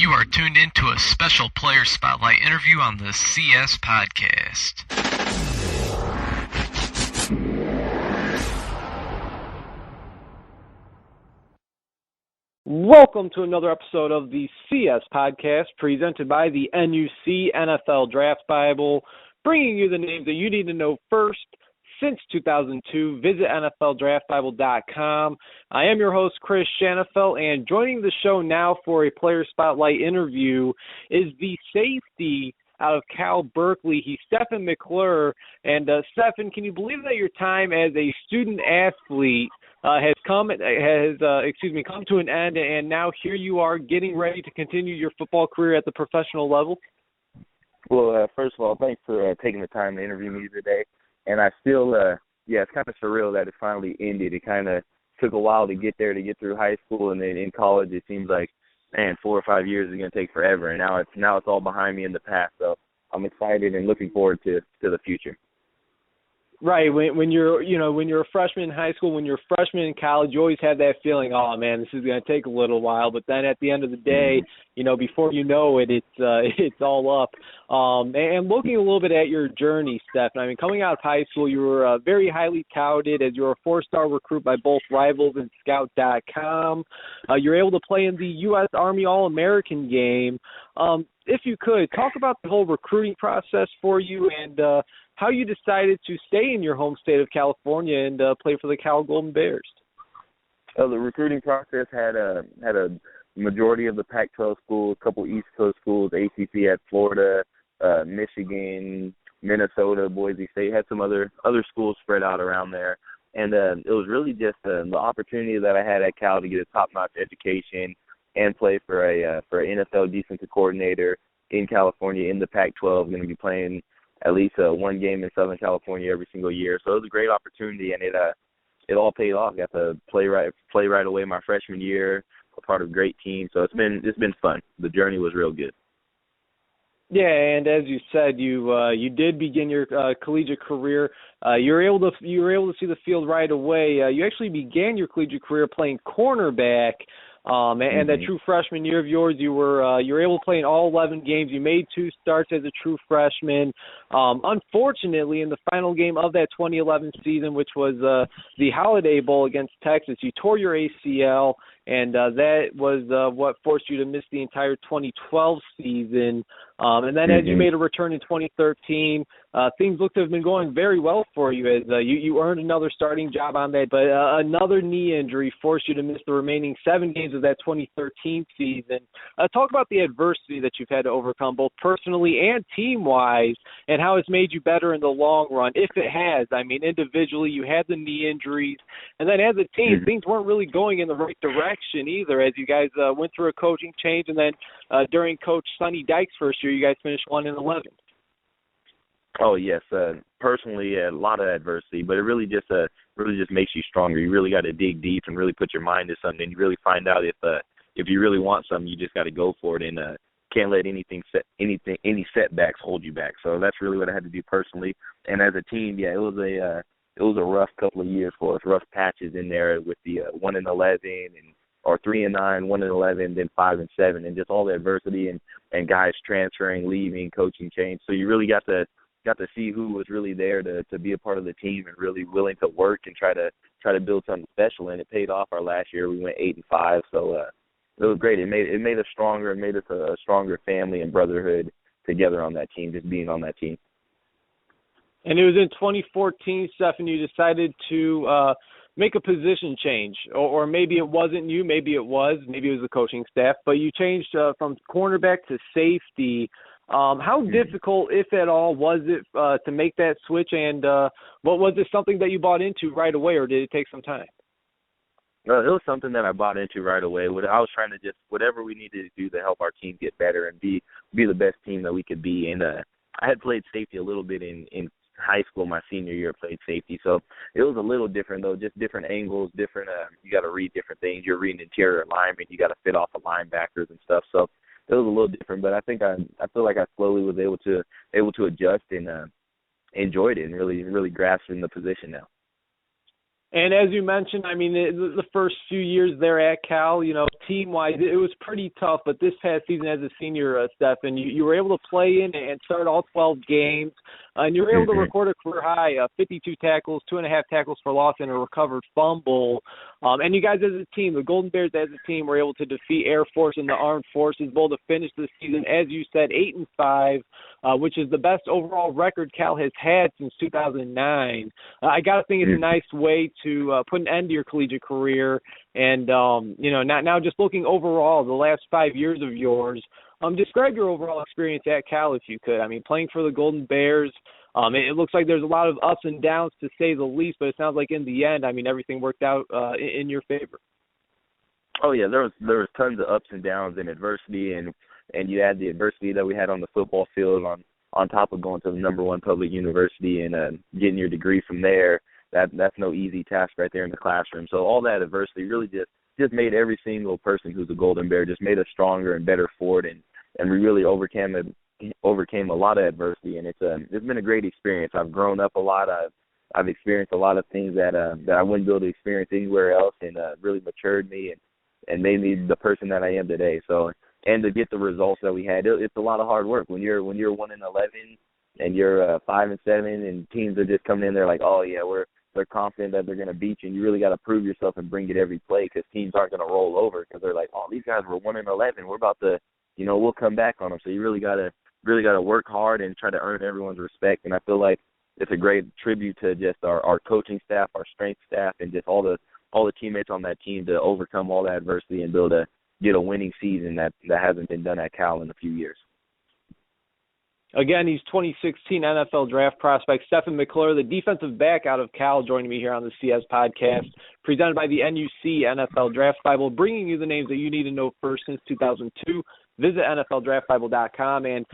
You are tuned into a special player spotlight interview on the CS Podcast. Welcome to another episode of the CS Podcast, presented by the NUC NFL Draft Bible, bringing you the names that you need to know first since 2002. Visit NFLDraftBible.com. I am your host, Chris Shanafelt, and joining the show now for a player spotlight interview is the safety out of Cal-Berkley. He's Stefan McClure. And Stefan, can you believe that your time as a student athlete has come to an end, and now here you are getting ready to continue your football career at the professional level? Well, first of all, thanks for taking the time to interview me today. And I still, it's kind of surreal that it finally ended. It kind of took a while to get there, to get through high school, and then in college it seems like, man, 4 or 5 years is going to take forever. And now it's all behind me in the past. So I'm excited and looking forward to the future. Right. When you're a freshman in high school, when you're a freshman in college, you always have that feeling, oh man, this is going to take a little while. But then at the end of the day, before you know it, it's all up. And looking a little bit at your journey, Stefan, I mean, coming out of high school, you were very highly touted as you were a 4-star recruit by both Rivals and Scout.com. You're able to play in the U.S. Army All-American game. If you could, talk about the whole recruiting process for you and how you decided to stay in your home state of California and play for the Cal Golden Bears. The recruiting process had a majority of the Pac-12 schools, a couple East Coast schools, ACC had Florida, Michigan, Minnesota, Boise State, had some other schools spread out around there. And it was really just the opportunity that I had at Cal to get a top-notch education and play for an NFL defensive coordinator in California in the Pac-12. I'm going to be playing at least one game in Southern California every single year. So it was a great opportunity, and it all paid off. Got to play right away my freshman year, a part of a great team. So it's been fun. The journey was real good. Yeah, and as you said, you did begin your collegiate career. You were able to see the field right away. You actually began your collegiate career playing cornerback. And that true freshman year of yours, you were able to play in all 11 games. You made 2 starts as a true freshman. Unfortunately, in the final game of that 2011 season, which was the Holiday Bowl against Texas, you tore your ACL, and that was what forced you to miss the entire 2012 season. And then as you made a return in 2013, things looked to have been going very well for you as you earned another starting job on that, but another knee injury forced you to miss the remaining 7 games of that 2013 season. Talk about the adversity that you've had to overcome, both personally and team-wise, and how it's made you better in the long run, if it has. I mean, individually, you had the knee injuries, and then as a team, things weren't really going in the right direction either, as you guys went through a coaching change, and then during Coach Sonny Dykes' first year, you guys finished 1-11. Oh yes, personally, a lot of adversity, but it really just makes you stronger. You really got to dig deep and really put your mind to something, and you really find out if you really want something, you just got to go for it, and can't let any setbacks hold you back. So that's really what I had to do personally, and as a team, yeah, it was a rough couple of years for us, rough patches in there with the 1-11 or 3-9, 1-11, then 5-7, and just all the adversity and guys transferring, leaving, coaching change. So you really got to see who was really there to be a part of the team and really willing to work and try to build something special. And it paid off our last year. We went 8-5, so it was great. It made us stronger. It made us a stronger family and brotherhood together on that team, just being on that team. And it was in 2014, Stefan, you decided to make a position change, or maybe it wasn't you, maybe it was the coaching staff, but you changed from cornerback to safety. How difficult, if at all, was it to make that switch, and what was it something that you bought into right away, or did it take some time? It was something that I bought into right away. I was trying to just whatever we needed to do to help our team get better and be the best team that we could be. And I had played safety a little bit in high school. My senior year, played safety, so it was a little different though. Just different angles, different. You got to read different things. You're reading interior alignment. You got to fit off the linebackers and stuff. So it was a little different. But I think I feel like I slowly was able to adjust and enjoyed it and really grasping the position now. And as you mentioned, I mean, the first few years there at Cal, team-wise, it was pretty tough. But this past season as a senior, Stefan, you were able to play in and start all 12 games. And you were able to record a career high, 52 tackles, 2.5 tackles for loss, and a recovered fumble. And you guys as a team, the Golden Bears as a team, were able to defeat Air Force and the Armed Forces Bowl to finish the season, as you said, 8-5, which is the best overall record Cal has had since 2009. I got to think it's a nice way to put an end to your collegiate career. And, now just looking overall, the last 5 years of yours, describe your overall experience at Cal if you could. I mean, playing for the Golden Bears, it looks like there's a lot of ups and downs to say the least, but it sounds like in the end, I mean, everything worked out in your favor. Oh yeah, there was tons of ups and downs and adversity, and you add the adversity that we had on the football field on top of going to the number one public university and getting your degree from there. That's no easy task right there in the classroom. So all that adversity really just made every single person who's a Golden Bear just made us stronger and better for it, and we really overcame a lot of adversity, and it's been a great experience. I've grown up a lot. I've experienced a lot of things that I wouldn't be able to experience anywhere else, and really matured me and made me the person that I am today. So, and to get the results that we had, it's a lot of hard work. When you're 1-11 and you're 5-7, and teams are just coming in there like, oh yeah, they're confident that they're going to beat you, and you really got to prove yourself and bring it every play, because teams aren't going to roll over because they're like, oh, these guys were 1-11, we're about to, we'll come back on them. So you really got to work hard and try to earn everyone's respect. And I feel like it's a great tribute to just our coaching staff, our strength staff, and just all the teammates on that team to overcome all that adversity and be able to get a winning season that hasn't been done at Cal in a few years. Again, he's 2016 NFL draft prospect Stefan McClure, the defensive back out of Cal, joining me here on the CS podcast, presented by the NUC NFL Draft Bible, bringing you the names that you need to know first since 2002. Visit NFLDraftBible.com. And,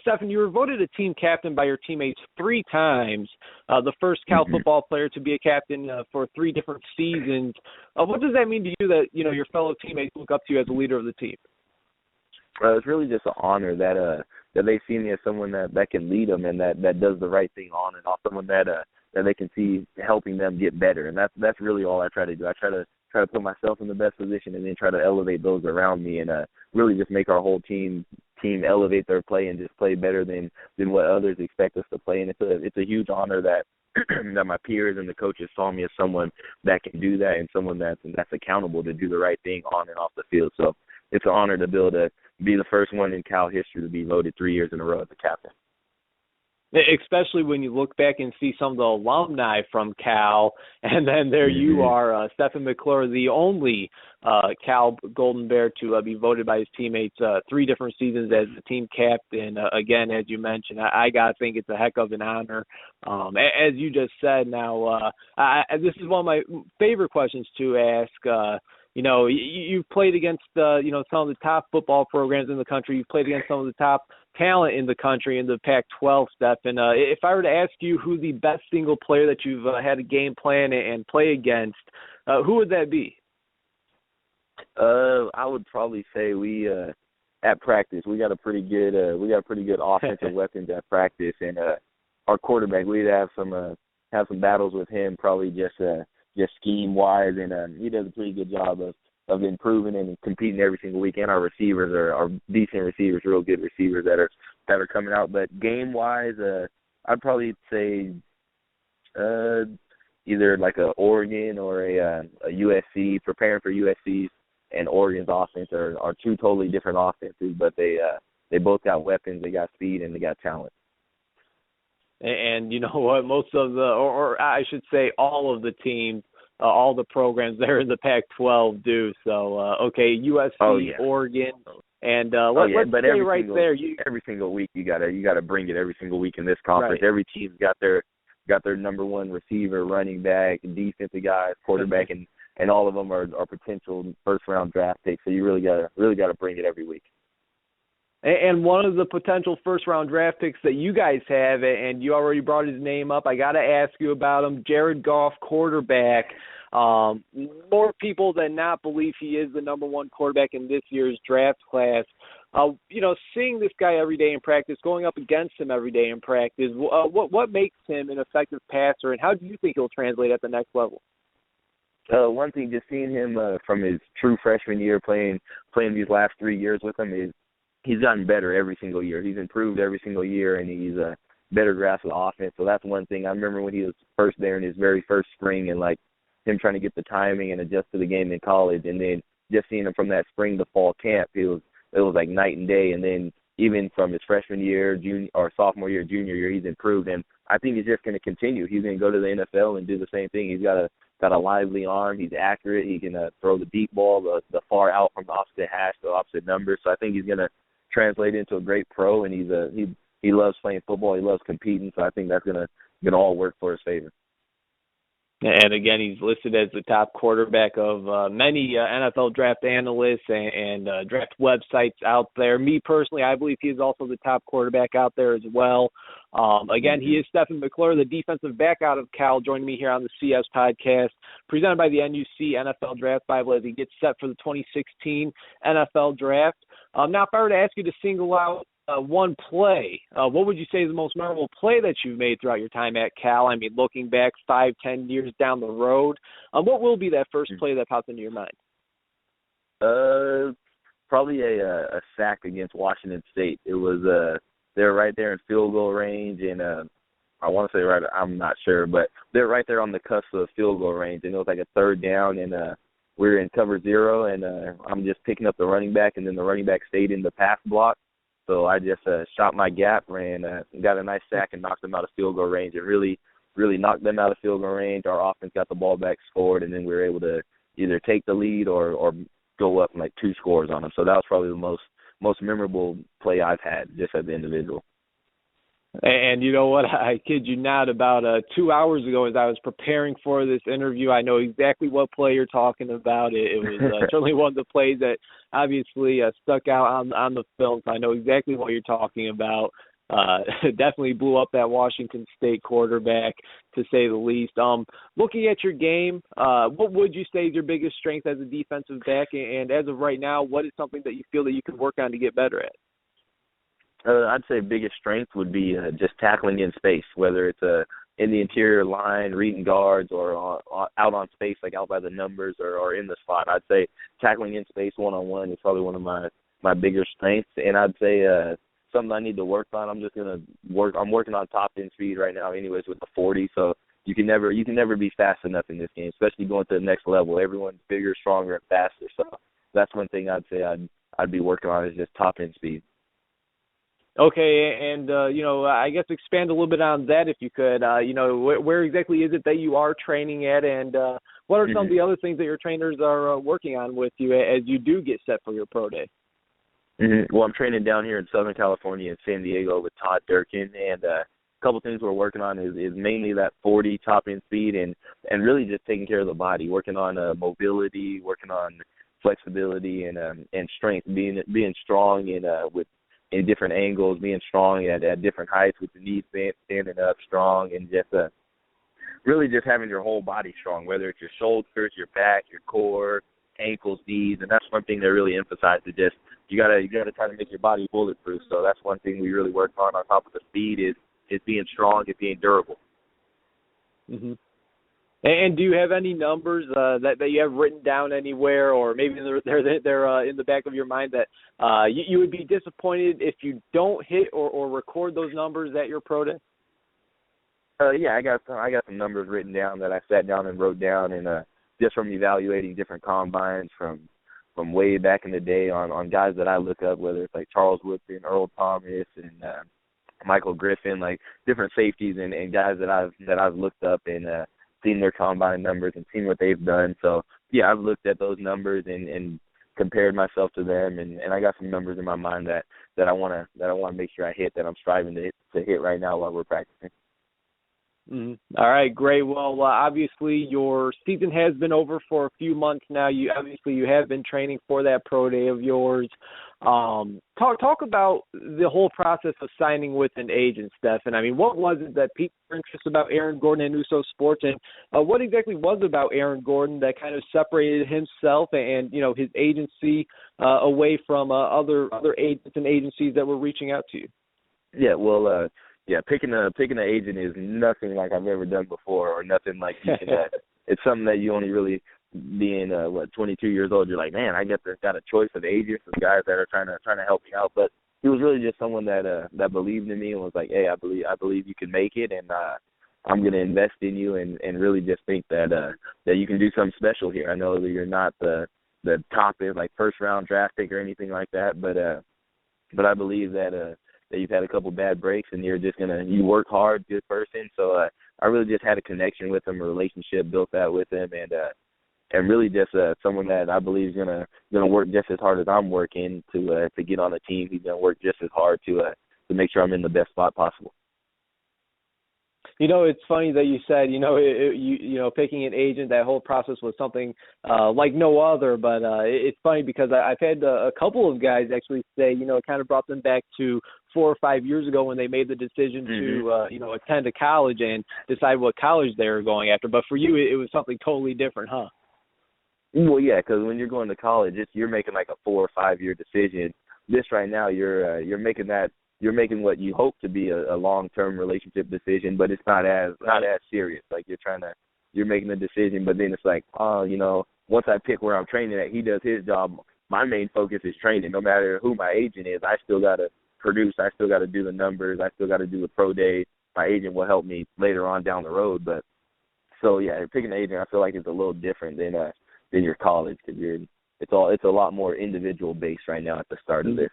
Stefan, you were voted a team captain by your teammates 3 times, the first Cal football player to be a captain for 3 different seasons. What does that mean to you that, your fellow teammates look up to you as a leader of the team? It's really just an honor that they see me as someone that can lead them and that does the right thing on and off, someone that they can see helping them get better. And that's really all I try to do. I try to put myself in the best position and then try to elevate those around me and really just make our whole team elevate their play and just play better than what others expect us to play. And it's a huge honor that that my peers and the coaches saw me as someone that can do that and someone that's accountable to do the right thing on and off the field. So it's an honor to be able to be the first one in Cal history to be voted 3 years in a row as a captain. Especially when you look back and see some of the alumni from Cal, and then there you are, Stefan McClure, the only Cal Golden Bear to be voted by his teammates 3 different seasons as the team captain. Again, as you mentioned, I got to think it's a heck of an honor. As you just said, now, this is one of my favorite questions to ask. You've played against, some of the top football programs in the country. You've played against some of the top talent in the country in the Pac-12, Stefan. If I were to ask you who the best single player that you've had a game plan and play against, who would that be? I would probably say we at practice we got a pretty good offensive weapons at practice, and our quarterback we'd have some battles with him, probably just scheme wise, and he does a pretty good job of improving and competing every single week. And our receivers are decent receivers, real good receivers that are coming out. But game wise, I'd probably say either like a Oregon or a USC. Preparing for USC's and Oregon's offense are 2 totally different offenses, but they both got weapons, they got speed, and they got talent. And you know what? Most of or I should say all of the teams, all the programs there in the Pac-12 do. So, USC, Oregon, and let's say right there. Every single week you gotta bring it every single week in this conference. Right. Every team's got their number one receiver, running back, defensive guys, quarterback, and all of them are potential first-round draft picks. So you really gotta bring it every week. And one of the potential first-round draft picks that you guys have, and you already brought his name up, I got to ask you about him, Jared Goff, quarterback. More people than not believe he is the number 1 quarterback in this year's draft class. Seeing this guy every day in practice, going up against him every day in practice, what makes him an effective passer, and how do you think he'll translate at the next level? One thing, just seeing him from his true freshman year playing these last 3 years with him, is he's gotten better every single year. He's improved every single year, and he's a better grasp of the offense. So that's one thing. I remember when he was first there in his very first spring, and like him trying to get the timing and adjust to the game in college, and then just seeing him from that spring to fall camp, it was like night and day. And then even from his freshman year, junior or sophomore year, junior year, he's improved, and I think he's just going to continue. He's going to go to the NFL and do the same thing. He's got a lively arm. He's accurate. He can throw the deep ball, the far out from the opposite hash, the opposite number. So I think he's going to translate into a great pro, and he loves playing football. He loves competing. So I think that's going to all work for his favor. And again, he's listed as the top quarterback of many NFL draft analysts and draft websites out there. Me personally, I believe he is also the top quarterback out there as well. Again, he is Stefan McClure, the defensive back out of Cal, joining me here on the CS podcast, presented by the NUC NFL Draft Bible as he gets set for the 2016 NFL Draft. Now, if I were to ask you to single out one play, what would you say is the most memorable play that you've made throughout your time at Cal? I mean, looking back 5-10 years down the road, what will be that first play that pops into your mind? Probably a sack against Washington State. It was they were right there in field goal range, and I want to say right, I'm not sure, but they're right there on the cusp of field goal range, and it was like a third down, and we were in cover zero, and I'm just picking up the running back, and then the running back stayed in the pass block. So I just shot my gap, ran, got a nice sack, and knocked them out of field goal range. It really knocked them out of field goal range. Our offense got the ball back, scored, and then we were able to either take the lead or go up like 2 scores on them. So that was probably the most memorable play I've had just as an individual. And you know what? I kid you not, about 2 hours ago as I was preparing for this interview, I know exactly what play you're talking about. It was certainly one of the plays that obviously stuck out on the film. So I know exactly what you're talking about. Definitely blew up that Washington State quarterback, to say the least. Looking at your game, what would you say is your biggest strength as a defensive back? And as of right now, what is something that you feel that you can work on to get better at? I'd say biggest strength would be just tackling in space, whether it's in the interior line, reading guards, or out on space, like out by the numbers, or in the slot. I'd say tackling in space one-on-one is probably one of my bigger strengths. And I'd say something I need to work on. I'm working on top end speed right now, anyways, with the 40. So you can never be fast enough in this game, especially going to the next level. Everyone's bigger, stronger, and faster. So that's one thing I'd say I'd be working on, is just top end speed. Okay, and, I guess expand a little bit on that if you could. Where exactly is it that you are training at, and what are some of the other things that your trainers are working on with you as you do get set for your pro day? Well, I'm training down here in Southern California in San Diego with Todd Durkin, and a couple things we're working on is mainly that 40 top-end speed and really just taking care of the body, working on mobility, working on flexibility and strength, being strong in different angles, being strong at different heights with the knees standing up strong, and just really just having your whole body strong, whether it's your shoulders, your back, your core, ankles, knees. And that's one thing they really emphasize, is just you gotta try to make your body bulletproof. So that's one thing we really work on top of the speed is being strong and being durable. Mm-hmm. And do you have any numbers that you have written down anywhere, or maybe they're in the back of your mind that you would be disappointed if you don't hit or record those numbers at your pro day? Yeah, I got some numbers written down that I sat down and wrote down, and just from evaluating different combines from way back in the day on guys that I look up, whether it's like Charles Woodson, Earl Thomas, and Michael Griffin, like different safeties and guys that I've looked up and seen their combine numbers and seen what they've done. So yeah, I've looked at those numbers and compared myself to them, and I got some numbers in my mind that I want to make sure I hit, that I'm striving to hit right now while we're practicing. Mm-hmm. All right, great. Well, obviously your season has been over for a few months now. You have been training for that pro day of yours. Talk about the whole process of signing with an agent, Stefan. I mean, what was it that piqued your interest about Aaron Gordon and Uso Sports, and what exactly was it about Aaron Gordon that kind of separated himself and his agency away from other agents and agencies that were reaching out to you? Yeah, well, picking an agent is nothing like I've ever done before, or nothing like you can. It's something that you only really being 22 years old, you're like, man, I got a choice of agents of guys that are trying to help me out. But he was really just someone that believed in me and was like, hey, I believe you can make it, and I'm going to invest in you, and really just think that you can do something special here. I know that you're not the top like first round draft pick or anything like that, but I believe that you've had a couple bad breaks, and you work hard, good person. So I really just had a connection with him, a relationship built that with him, and really just someone that I believe is gonna work just as hard as I'm working to get on a team. He's gonna work just as hard to make sure I'm in the best spot possible. You know, it's funny that you said, picking an agent, that whole process was something like no other. But it's funny because I've had a couple of guys actually say, it kind of brought them back to 4 or 5 years ago when they made the decision to, attend a college and decide what college they were going after. But for you, it was something totally different, huh? Well, yeah, because when you're going to college, you're making like a 4 or 5 year decision. This right now, you're making that. You're making what you hope to be a long-term relationship decision, but it's not as serious. Like you're making a decision, but then it's like, once I pick where I'm training at, he does his job. My main focus is training. No matter who my agent is, I still got to produce. I still got to do the numbers. I still got to do the pro day. My agent will help me later on down the road. But so yeah, picking an agent, I feel like it's a little different than your college, because it's a lot more individual based right now at the start of this.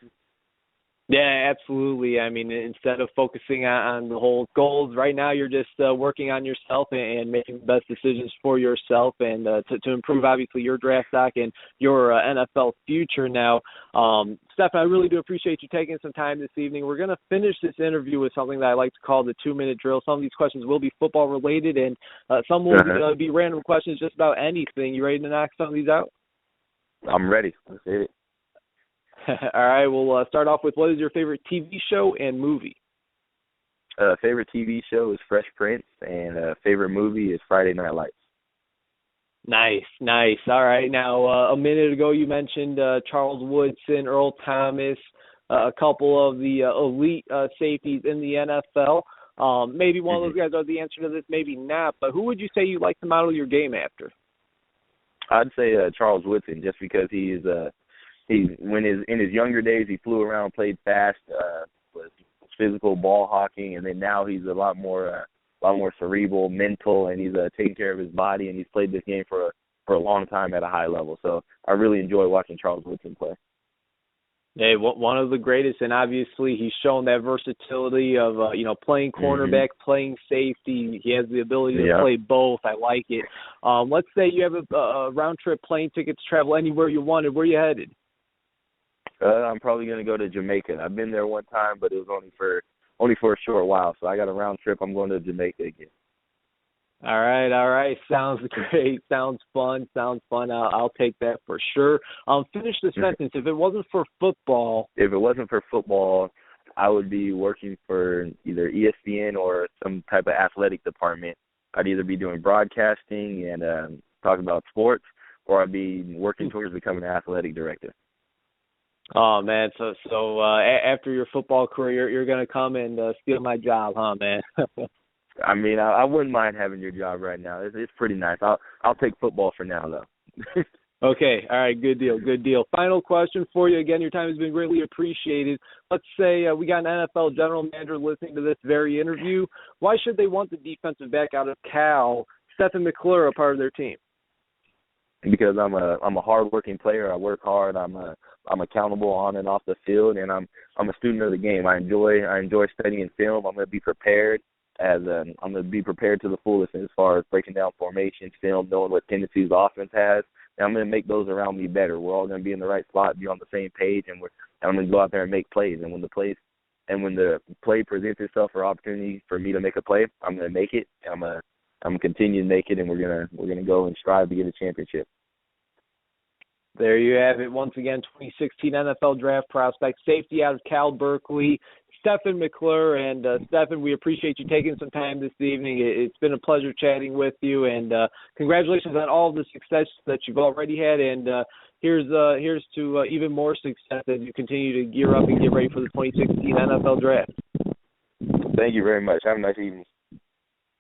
Yeah, absolutely. I mean, instead of focusing on the whole goals, right now you're just working on yourself and making the best decisions for yourself and to improve, obviously, your draft stock and your NFL future now. Stefan, I really do appreciate you taking some time this evening. We're going to finish this interview with something that I like to call the 2-minute drill. Some of these questions will be football related, and some will be random questions just about anything. You ready to knock some of these out? I'm ready. Let's hit it. All right, we'll start off with, what is your favorite TV show and movie? Favorite TV show is Fresh Prince, and favorite movie is Friday Night Lights. Nice. All right, now a minute ago you mentioned Charles Woodson, Earl Thomas, a couple of the elite safeties in the NFL. Maybe one of those guys are the answer to this, maybe not, but who would you say you like to model your game after? I'd say Charles Woodson, just because he's in his younger days, he flew around, played fast, was physical ball hawking, and then now he's a lot more cerebral, mental, and he's taking care of his body, and he's played this game for a long time at a high level. So I really enjoy watching Charles Woodson play. Hey, one of the greatest, and obviously he's shown that versatility of playing cornerback, playing safety. He has the ability to play both. I like it. Let's say you have a round trip plane ticket to travel anywhere you wanted. Where are you headed? I'm probably going to go to Jamaica. I've been there one time, but it was only for a short while. So I got a round trip. I'm going to Jamaica again. All right. Sounds great. Sounds fun. I'll take that for sure. Finish the sentence. If it wasn't for football. If it wasn't for football, I would be working for either ESPN or some type of athletic department. I'd either be doing broadcasting and talking about sports, or I'd be working towards becoming an athletic director. Oh, man, so after your football career, you're going to come and steal my job, huh, man? I mean, I wouldn't mind having your job right now. It's pretty nice. I'll take football for now, though. Okay, all right, good deal. Final question for you. Again, your time has been greatly appreciated. Let's say we got an NFL general manager listening to this very interview. Why should they want the defensive back out of Cal, Stefan McClure, a part of their team? Because I'm a hard-working player. I work hard. I'm accountable on and off the field, and I'm a student of the game. I enjoy studying film. I'm going to be prepared I'm going to be prepared to the fullest as far as breaking down formation, film, knowing what tendencies the offense has, and I'm going to make those around me better. We're all going to be in the right spot, be on the same page, and I'm going to go out there and make plays. And when the play presents itself for opportunity for me to make a play, I'm going to make it. I'm going to continue to make it, and we're going to go and strive to get a championship. There you have it. Once again, 2016 NFL Draft prospect, safety out of Cal-Berkley, Stefan McClure. And Stefan, we appreciate you taking some time this evening. It's been a pleasure chatting with you, and congratulations on all of the success that you've already had. And here's to even more success as you continue to gear up and get ready for the 2016 NFL Draft. Thank you very much. Have a nice evening.